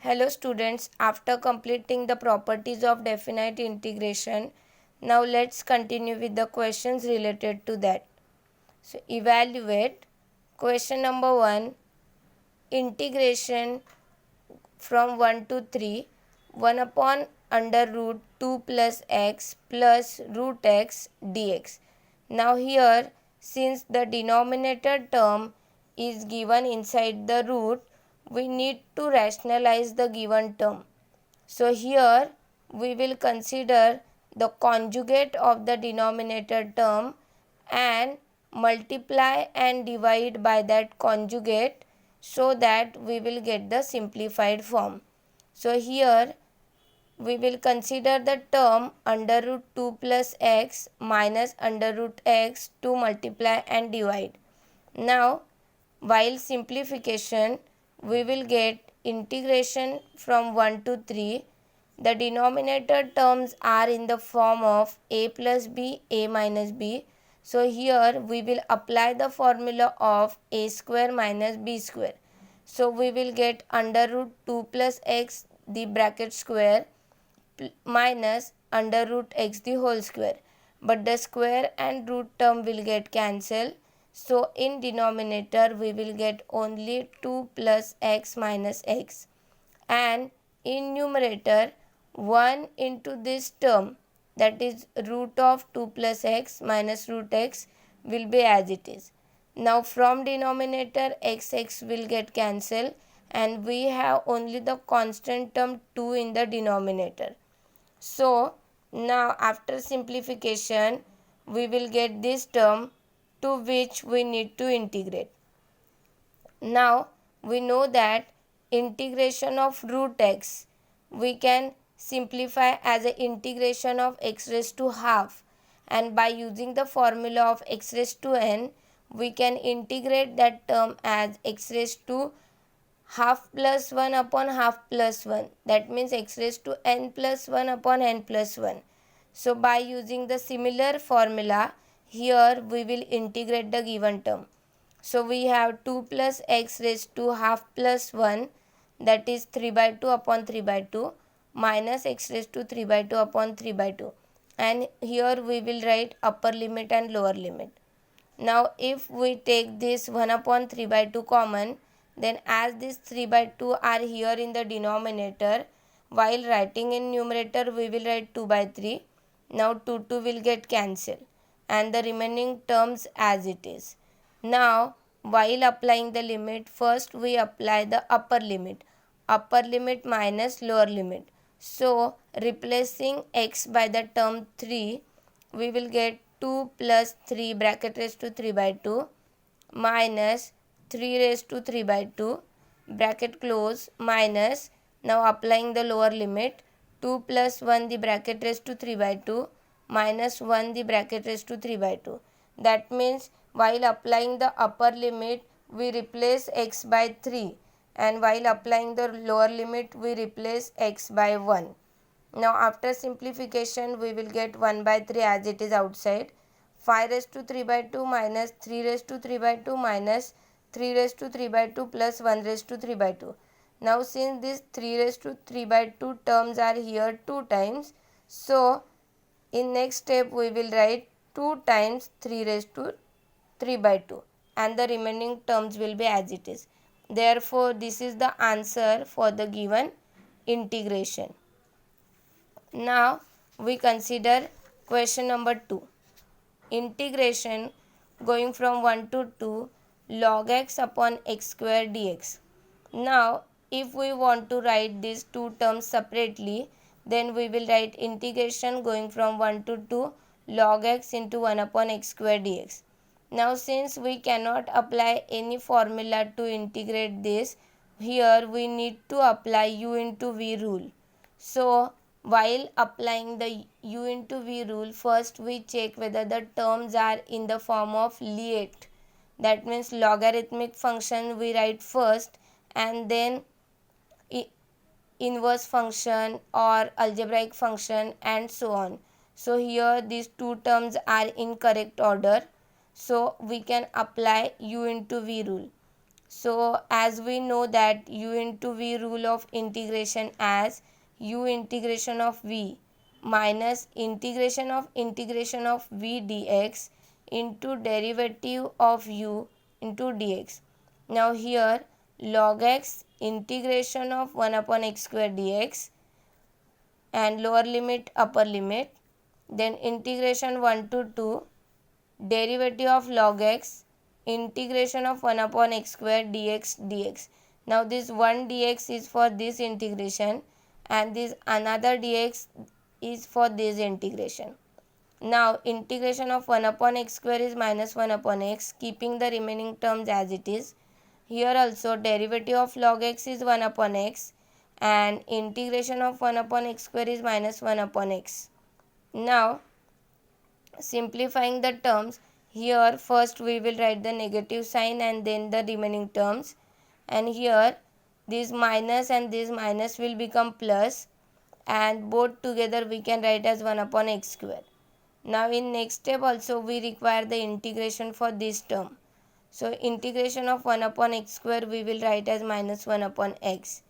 Hello students, after completing the properties of definite integration, now let's continue with the questions related to that. So evaluate question number 1, integration from 1 to 3, 1 upon under root 2 plus root x dx. Now here, since the denominator term is given inside the root, we need to rationalize the given term. So here we will consider the conjugate of the denominator term and multiply and divide by that conjugate so that we will get the simplified form. So here we will consider the term under root 2 plus x minus under root x to multiply and divide. Now while simplification, we will get integration from 1 to 3. The denominator terms are in the form of a plus b, a minus b. So here we will apply the formula of a square minus b square. So we will get under root 2 plus x the bracket square minus under root x the whole square. But the square and root term will get cancelled. So in denominator we will get only 2 plus x minus x. And in numerator 1 into this term, that is root of 2 plus x minus root x, will be as it is. Now from denominator x will get cancelled and we have only the constant term 2 in the denominator. So now after simplification we will get this term to which we need to integrate. Now we know that integration of root x we can simplify as an integration of x raised to half, and by using the formula of x raised to n we can integrate that term as x raised to half plus 1 upon half plus 1, that means x raised to n plus 1 upon n plus 1. So by using the similar formula here we will integrate the given term. So we have 2 plus x raised to half plus 1, that is 3 by 2 upon 3 by 2 minus x raised to 3 by 2 upon 3 by 2, and here we will write upper limit and lower limit. Now if we take this 1 upon 3 by 2 common, then as this 3 by 2 are here in the denominator, while writing in numerator we will write 2 by 3. Now 2 will get cancelled and the remaining terms as it is. Now while applying the limit, first we apply the upper limit minus lower limit. So replacing x by the term 3, we will get 2 plus 3 bracket raised to 3 by 2 minus 3 raised to 3 by 2 bracket close minus, now applying the lower limit, 2 plus 1 the bracket raised to 3 by 2 minus 1 the bracket raised to 3 by 2. That means while applying the upper limit we replace x by 3, and while applying the lower limit we replace x by 1. Now after simplification we will get 1 by 3 as it is outside, 5 raised to 3 by 2 minus 3 raised to 3 by 2 minus 3 raised to 3 by 2 plus 1 raised to 3 by 2. Now since these 3 raised to 3 by 2 terms are here 2 times, so in next step we will write 2 times 3 raised to 3 by 2 and the remaining terms will be as it is. Therefore this is the answer for the given integration. Now we consider question number 2. Integration going from 1 to 2 log x upon x square dx. Now if we want to write these two terms separately, then we will write integration going from 1 to 2 log x into 1 upon x square dx. Now since we cannot apply any formula to integrate this, here we need to apply u into v rule. So while applying the u into v rule, first we check whether the terms are in the form of Lie. That means logarithmic function we write first and then inverse function or algebraic function and so on. So here these two terms are in correct order, so we can apply u into v rule. So as we know that u into v rule of integration as u integration of v minus integration of v dx into derivative of u into dx. Now here log x integration of 1 upon x square dx and lower limit upper limit, then integration 1 to 2 derivative of log x integration of 1 upon x square dx. Now this 1 dx is for this integration and this another dx is for this integration. Now integration of 1 upon x square is minus 1 upon x, keeping the remaining terms as it is. Here also derivative of log x is 1 upon x and integration of 1 upon x square is minus 1 upon x. Now simplifying the terms, here first we will write the negative sign and then the remaining terms, and here this minus and this minus will become plus and both together we can write as 1 upon x square. Now in next step also we require the integration for this term. So integration of 1 upon x square we will write as minus 1 upon x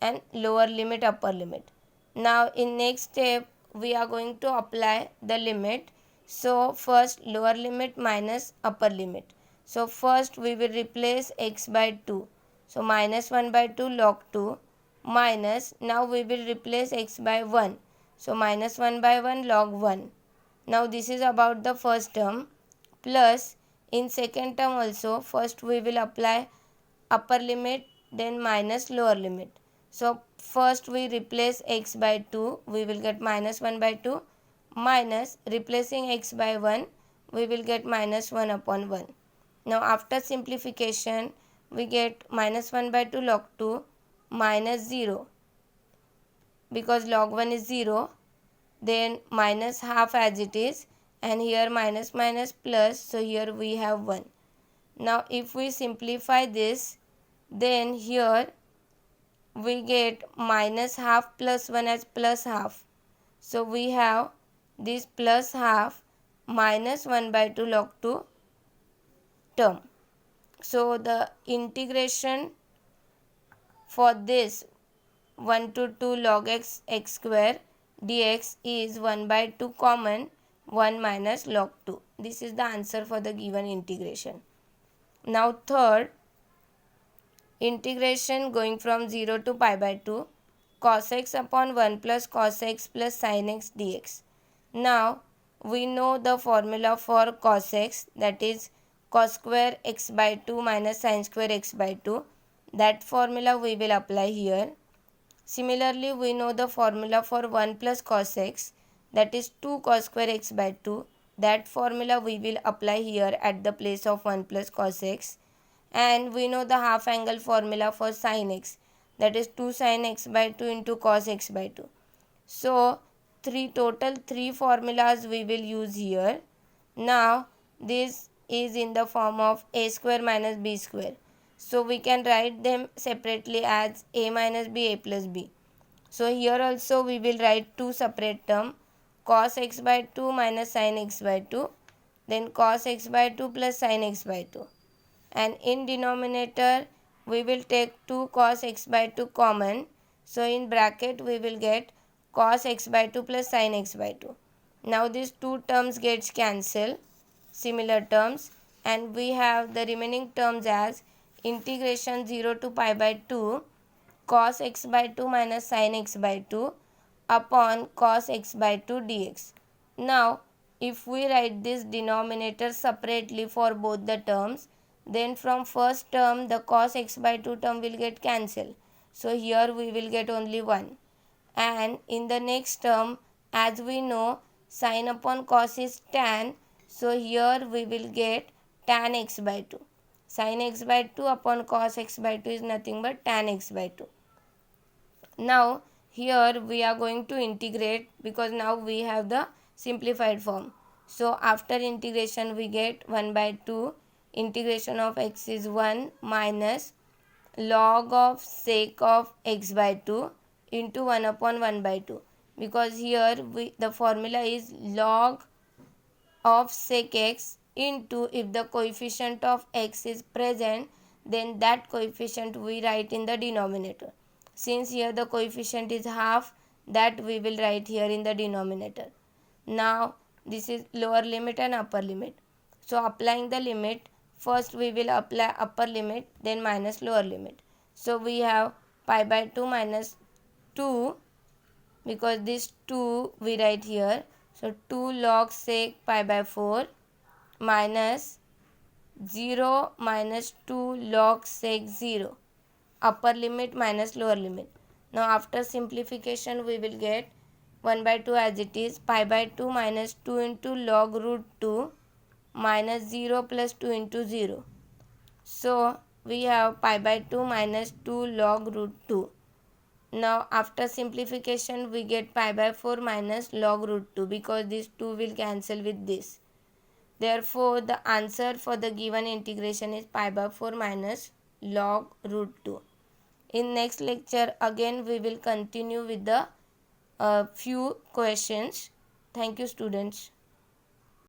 and lower limit upper limit. Now in next step we are going to apply the limit. So first lower limit minus upper limit. So first we will replace x by 2. So minus 1 by 2 log 2 minus, now we will replace x by 1. So minus 1 by 1 log 1. Now this is about the first term, plus in second term also first we will apply upper limit then minus lower limit. So first we replace x by 2, we will get minus 1 by 2 minus replacing x by 1, we will get minus 1 upon 1. Now after simplification we get minus 1 by 2 log 2 minus 0, because log 1 is 0, then minus half as it is, and here minus minus plus, so here we have 1. Now if we simplify this, then here we get minus half plus 1 as plus half. So we have this plus half minus 1 by 2 log 2 term. So the integration for this 1 to 2 log x square dx is 1 by 2 common, 1 minus log 2. This is the answer for the given integration. Now third, integration going from 0 to pi by 2 cos x upon 1 plus cos x plus sin x dx. Now we know the formula for cos x, that is cos square x by 2 minus sin square x by 2. That formula we will apply here. Similarly, we know the formula for 1 plus cos x, that is 2 cos square x by 2. That formula we will apply here at the place of 1 plus cos x. And we know the half angle formula for sin x, that is 2 sin x by 2 into cos x by 2. So total three formulas we will use here. Now this is in the form of a square minus b square. So we can write them separately as a minus b, a plus b. So here also we will write two separate terms, cos x by 2 minus sin x by 2, then cos x by 2 plus sin x by 2. And in denominator we will take 2 cos x by 2 common. So in bracket we will get cos x by 2 plus sin x by 2. Now these two terms gets cancelled, similar terms, and we have the remaining terms as integration 0 to pi by 2 cos x by 2 minus sin x by 2 upon cos x by 2 dx. Now if we write this denominator separately for both the terms, then from first term the cos x by 2 term will get cancelled. So here we will get only 1. And in the next term, as we know, sin upon cos is tan. So here we will get tan x by 2. Sin x by 2 upon cos x by 2 is nothing but tan x by 2. Now here we are going to integrate, because now we have the simplified form. So after integration we get 1 by 2. Integration of x is 1 minus log of sec of x by 2 into 1 upon 1 by 2, because here the formula is log of sec x into, if the coefficient of x is present, then that coefficient we write in the denominator. Since here the coefficient is half, that we will write here in the denominator. Now this is lower limit and upper limit. So applying the limit, first we will apply upper limit, then minus lower limit. So we have pi by 2 minus 2, because this 2 we write here. So 2 log sec pi by 4 minus 0 minus 2 log sec 0. Upper limit minus lower limit. Now after simplification we will get 1 by 2 as it is, pi by 2 minus 2 into log root 2 minus 0 plus 2 into 0. So we have pi by 2 minus 2 log root 2. Now after simplification we get pi by 4 minus log root 2, because this 2 will cancel with this. Therefore the answer for the given integration is pi by 4 minus log root 2. In next lecture again we will continue with the few questions. Thank you students.